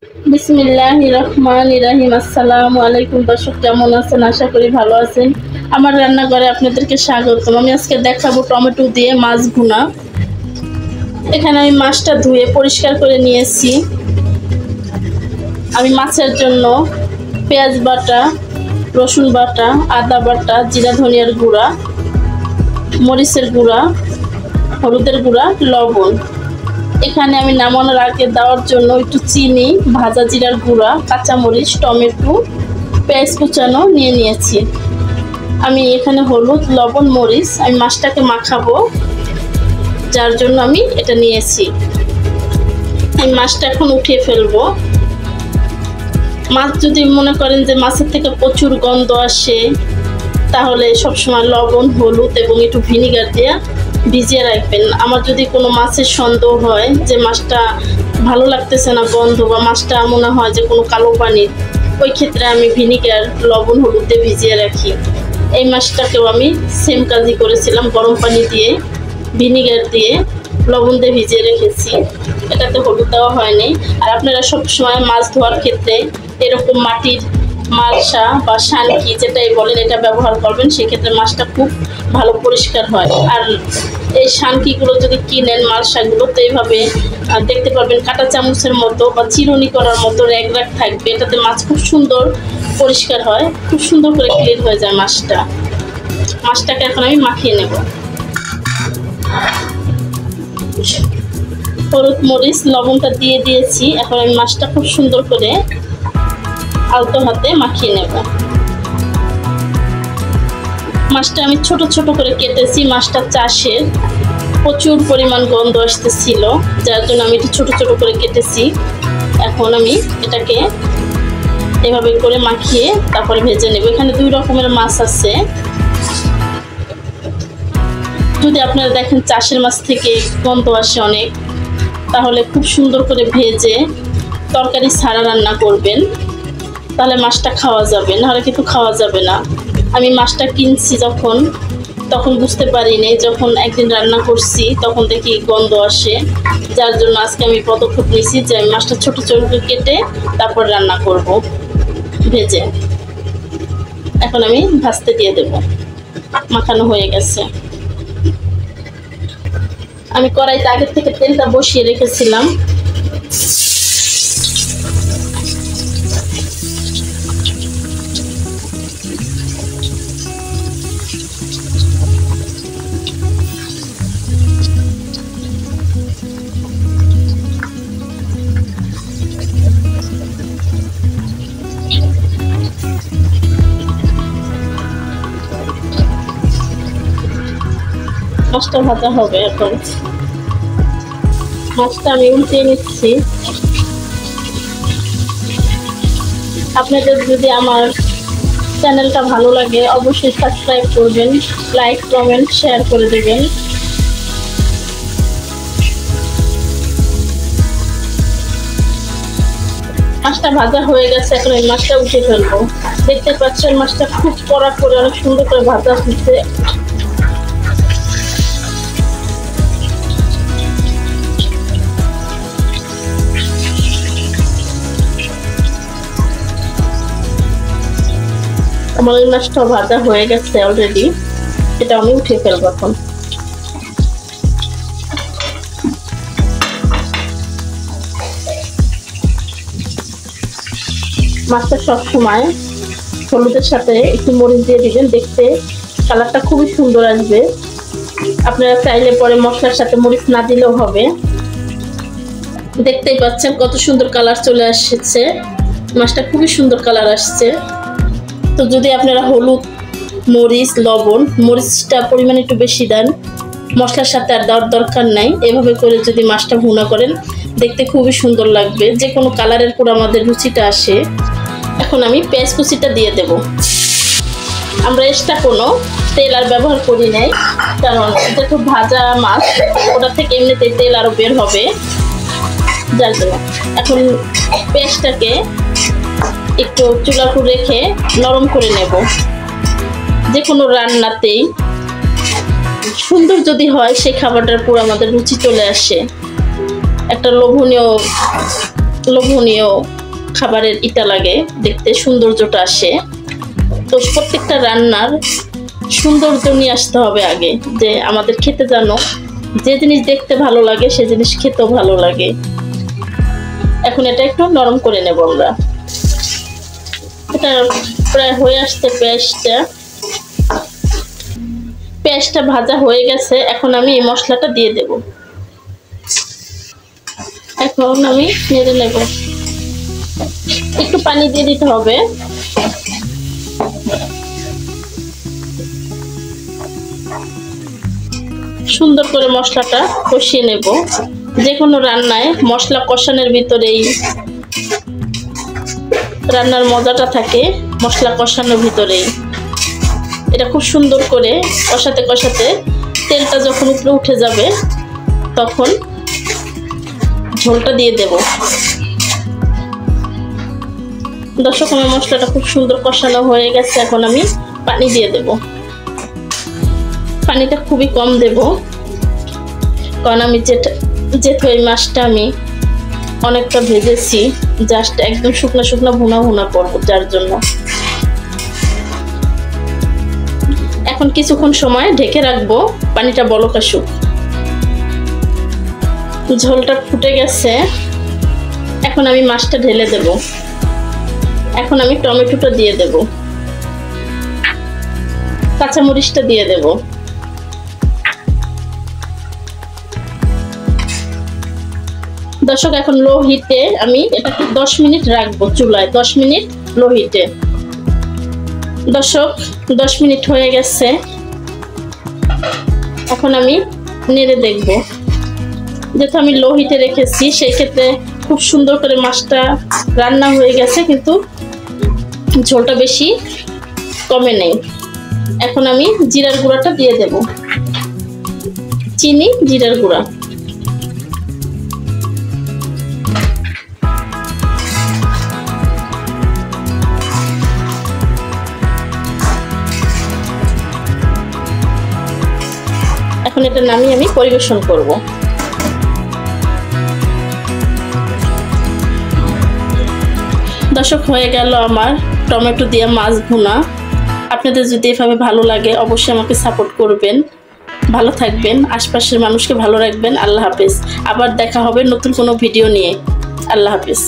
বিসমিল্লাহির রহমানির রহিম। আসসালামু আলাইকুম দর্শক, কেমন আছেন? আশা করি ভালো আছেন। আমার রান্নাঘরে আপনাদেরকে স্বাগতম। আমি আজকে দেখাবো টমেটো দিয়ে মাছ ভুনা। এখানে আমি মাছটা ধুয়ে পরিষ্কার করে নিয়েছি। আমি মাছের জন্য পেঁয়াজ বাটা, রসুন বাটা, আদা বাটা, জিরা ধনিয়ার গুঁড়া, মরিচের গুঁড়া, হলুদের গুঁড়া, লবণ। এখানে আমি নামানোর আগে দেওয়ার জন্য একটু চিনি, ভাজা জিরার গুঁড়া, কাঁচামরিচ, টমেটো, পেঁয়াজ কুচানো নিয়ে নিয়েছি। আমি এখানে হলুদ, লবণ, মরিচ আমি মাছটাকে মাখাবো, যার জন্য আমি এটা নিয়েছি। আমি মাছটা এখন উঠিয়ে ফেলবো। মাছ যদি মনে করেন যে মাছের থেকে প্রচুর গন্ধ আসে, তাহলে সবসময় লবণ, হলুদ এবং একটু ভিনিগার দিয়ে ভিজিয়ে রাখবেন। আমার যদি কোনো মাছের সন্দেহ হয় যে মাছটা ভালো লাগতেছে না গন্ধ, বা মাছটা মনে হয় যে কোনো কালো পানির, ওই ক্ষেত্রে আমি ভিনিগার, লবণ, হলুদ দিয়ে ভিজিয়ে রাখি। এই মাছটাকেও আমি সেম কাজই করেছিলাম, গরম পানি দিয়ে ভিনিগার দিয়ে লবণ দিয়ে ভিজিয়ে রেখেছি। এটাতে হলুদ দেওয়া হয়নি। আর আপনারা সবসময় মাছ ধোয়ার ক্ষেত্রে এরকম মাটির মালসা বা শানকি যেটাই বলেন, এটা ব্যবহার করবেন। সেক্ষেত্রে মাছটা খুব ভালো পরিষ্কার হয়। আর এই শানকিগুলো যদি কিনেন, মালসাগুলো, তো এইভাবে দেখতে পারবেন কাঁটা চামচের মতো বা চিরুনি করার মতো র্যাগ র্যাগ থাকবে। এটাতে মাছ খুব সুন্দর পরিষ্কার হয়, খুব সুন্দর করে ক্লিন হয়ে যায় মাছটা। মাছটাকে এখন আমি মাখিয়ে নেব। হলুদ, মরিচ, লবণটা দিয়ে দিয়েছি। এখন আমি মাছটা খুব সুন্দর করে আলতো হাতে মাখিয়ে নেব। মাছটা আমি ছোট ছোট করে কেটেছি। মাছটা চাষের, প্রচুর পরিমাণ গন্ধ আসতেছিল, যার জন্য আমি একটু ছোট ছোট করে কেটেছি। এখন আমি এটাকে এভাবে করে মাখিয়ে তারপরে ভেজে নেব। এখানে দুই রকমের মাছ আছে। যদি আপনারা দেখেন চাষের মাছ থেকে গন্ধ আসে অনেক, তাহলে খুব সুন্দর করে ভেজে তরকারি ছাড়া রান্না করবেন, তাহলে মাছটা খাওয়া যাবে, নাহলে কিন্তু খাওয়া যাবে না। আমি মাছটা কিনছি তখন বুঝতে পারিনি। যখন একদিন রান্না করছি তখন দেখি গন্ধ আসে, যার জন্য আজকে আমি পদক্ষেপ নিয়েছি যে আমি মাছটা ছোট ছোট করে কেটে তারপর রান্না করব ভেজে। এখন আমি ভাজতে দিয়ে দেব। মাখানো হয়ে গেছে। আমি কড়াইতে আগের থেকে তেলটা বসিয়ে রেখেছিলাম। মাছটা ভাজা হবে। এখন মাছটা আমি উল্টিয়ে নিচ্ছি। আপনাদের যদি আমার চ্যানেলটা ভালো লাগে অবশ্যই সাবস্ক্রাইব করবেন, লাইক, কমেন্ট, শেয়ার করে দেবেন। মাছটা ভাজা হয়ে গেছে। এখন এই মাছটা উঠে ফেলবো। দেখতে পাচ্ছেন মাছটা খুব কড়া করে অনেক সুন্দর করে ভাজা হচ্ছে। আমার এই মাছটা ভাজা হয়ে গেছে অলরেডি। এটা আমি উঠে ফেলবো এখন। মাছটা সবসময় হলুদের সাথে একটু মরিচ দিয়ে দিবেন, দেখতে কালারটা খুবই সুন্দর আসবে। আপনারা চাইলে পরে মশলার সাথে মরিচ না দিলেও হবে। দেখতেই পাচ্ছেন কত সুন্দর কালার চলে আসছে। মাছটা খুবই সুন্দর কালার আসছে। তো যদি আপনারা হলুদ, মরিচ, লবণ, মরিচটা পরিমাণ একটু বেশি দেন, মশলার সাথে আর দেওয়ার দরকার নাই। এভাবে করে যদি মাছটা ভুনা করেন, দেখতে খুবই সুন্দর লাগবে। যে কোনো কালারের পর আমাদের রুচিটা আসে। এখন আমি পেঁয়াজ কুচিটা দিয়ে দেব। আমরা এক্সট্রা কোনো তেল আর ব্যবহার করি নাই, কারণ এটা তো ভাজা মাছ, ওটা থেকে এমনিতে তেল আরও বের হবে, যার জন্য। এখন পেঁয়াজটাকে একটু চুলার উপর রেখে নরম করে নেব। যে কোনো রান্নাতেই সুন্দর যদি হয়, সেই খাবারটার পুরো আমাদের রুচি চলে আসে, একটা লোভনীয় লোভনীয় খাবারের ইটা লাগে, দেখতে সৌন্দর্যটা আসে। তো প্রত্যেকটা রান্নার সৌন্দর্য নিয়ে আসতে হবে আগে, যে আমাদের খেতে জানো যে জিনিস দেখতে ভালো লাগে সে জিনিস খেতেও ভালো লাগে। এখন এটা একটু নরম করে নেব আমরা। এটা প্রায় হয়ে আসছে পেঁয়াজটা ভাজা হয়ে গেছে। এখন আমি এই মশলাটা দিয়ে দেব। এখন আমি নেড়ে নেব। একটু পানি দিয়ে দিতে হবে। সুন্দর করে মশলাটা কষিয়ে নেব। যে কোনো রান্নায় মশলা কষানোর ভিতরেই রান্নার মজাটা থাকে, মশলা কষানোর ভিতরেই। এটা খুব সুন্দর করে কষাতে কষাতে তেলটা যখন উপরে উঠে যাবে তখন ঝোলটা দিয়ে দেব। দর্শক, আমার মশলাটা খুব সুন্দর কষানো হয়ে গেছে। এখন আমি পানি দিয়ে দেব। পানিটা খুবই কম দেব, কারণ আমি যেহেতু এই মাছটা আমি অনেকটা ভেজেছি, জাস্ট একদম শুকনো শুকনো ভুনা ভুনা করবো, যার জন্য। এখন কিছুক্ষণ সময় ঢেকে রাখবো, পানিটা বলক আসুক। ঝোলটা ফুটে গেছে। এখন আমি মাছটা ঢেলে দেব। এখন আমি টমেটোটা দিয়ে দেব, কাঁচামরিচটা দিয়ে দেব। দর্শক, এখন লো হিটে আমি এটাকে 10 মিনিট রাখবো চুলায়, 10 মিনিট লো হিটে। দর্শক, 10 মিনিট হয়ে গেছে। এখন আমি নেড়ে দেখব। যেহেতু আমি লো হিটে রেখেছি সেই ক্ষেত্রে খুব সুন্দর করে মাছটা রান্না হয়ে গেছে, কিন্তু ঝোলটা বেশি কমে নেই। এখন আমি জিরার গুঁড়াটা দিয়ে দেব, চিনি, জিরার গুঁড়া। এখন এটা নামিয়ে আমি পরিবেশন করব। দর্শক, হয়ে গেল আমার টমেটো দিয়ে মাছ ভুনা। আপনাদের যদি এভাবে ভালো লাগে অবশ্যই আমাকে সাপোর্ট করবেন। ভালো থাকবেন, আশপাশের মানুষকে ভালো রাখবেন। আল্লাহ হাফেজ। আবার দেখা হবে নতুন কোনো ভিডিও নিয়ে। আল্লাহ হাফেজ।